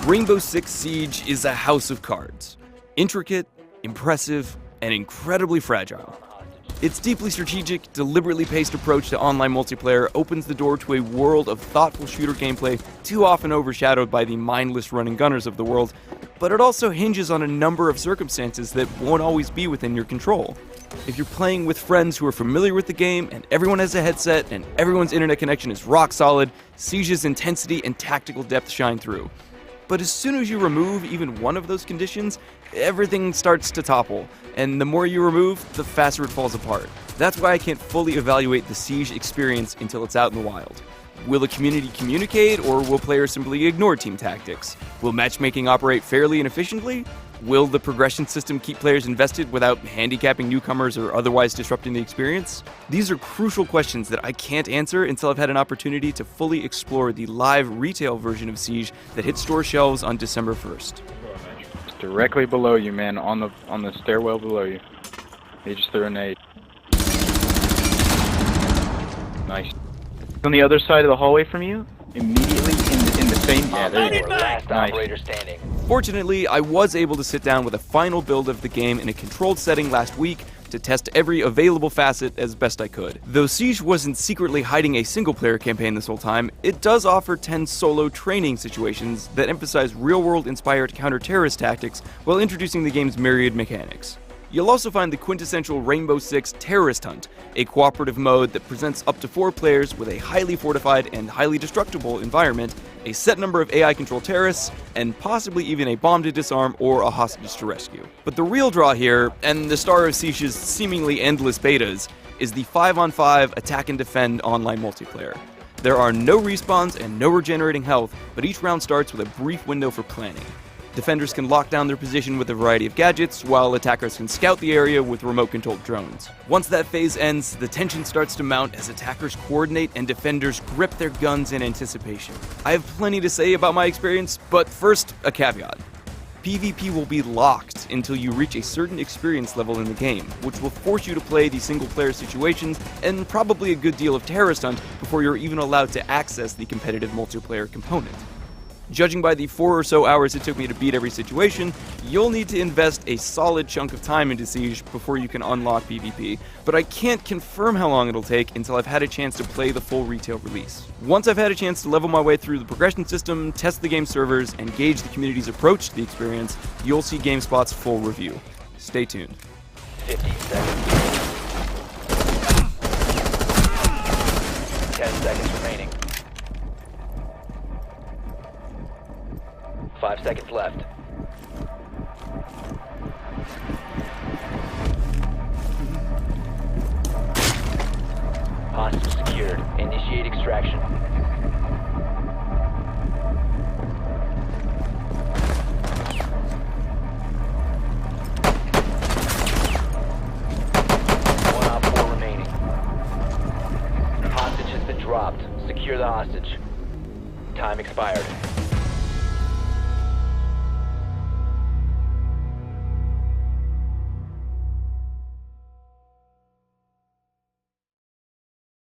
Rainbow Six Siege is a house of cards. Intricate, impressive, and incredibly fragile. Its deeply strategic, deliberately paced approach to online multiplayer opens the door to a world of thoughtful shooter gameplay too often overshadowed by the mindless run-and-gunners of the world, but it also hinges on a number of circumstances that won't always be within your control. If you're playing with friends who are familiar with the game, and everyone has a headset, and everyone's internet connection is rock solid, Siege's intensity and tactical depth shine through. But as soon as you remove even one of those conditions, everything starts to topple, and the more you remove, the faster it falls apart. That's why I can't fully evaluate the Siege experience until it's out in the wild. Will the community communicate, or will players simply ignore team tactics? Will matchmaking operate fairly and efficiently? Will the progression system keep players invested without handicapping newcomers or otherwise disrupting the experience? These are crucial questions that I can't answer until I've had an opportunity to fully explore the live retail version of Siege that hits store shelves on December 1st. It's directly below you, man, on the stairwell below you. They just threw a nade. Nice. On the other side of the hallway from you, immediately in the same. Yeah, there you go. Last Nice. operator standing. Fortunately, I was able to sit down with a final build of the game in a controlled setting last week to test every available facet as best I could. Though Siege wasn't secretly hiding a single-player campaign this whole time, it does offer 10 solo training situations that emphasize real-world inspired counter-terrorist tactics while introducing the game's myriad mechanics. You'll also find the quintessential Rainbow Six Terrorist Hunt, a cooperative mode that presents up to 4 players with a highly fortified and highly destructible environment, a set number of AI-controlled terrorists, and possibly even a bomb to disarm or a hostage to rescue. But the real draw here, and the star of Siege's seemingly endless betas, is the 5-on-5 attack and defend online multiplayer. There are no respawns and no regenerating health, but each round starts with a brief window for planning. Defenders can lock down their position with a variety of gadgets, while attackers can scout the area with remote-controlled drones. Once that phase ends, the tension starts to mount as attackers coordinate and defenders grip their guns in anticipation. I have plenty to say about my experience, but first, a caveat. PvP will be locked until you reach a certain experience level in the game, which will force you to play the single-player situations and probably a good deal of Terrorist Hunt before you're even allowed to access the competitive multiplayer component. Judging by the 4 or so hours it took me to beat every situation, you'll need to invest a solid chunk of time into Siege before you can unlock PvP, but I can't confirm how long it'll take until I've had a chance to play the full retail release. Once I've had a chance to level my way through the progression system, test the game servers, and gauge the community's approach to the experience, you'll see GameSpot's full review. Stay tuned. 15 seconds. 10 seconds remaining. 5 seconds left. Hostage secured. Initiate extraction. One op 4 remaining. Hostage has been dropped. Secure the hostage. Time expired.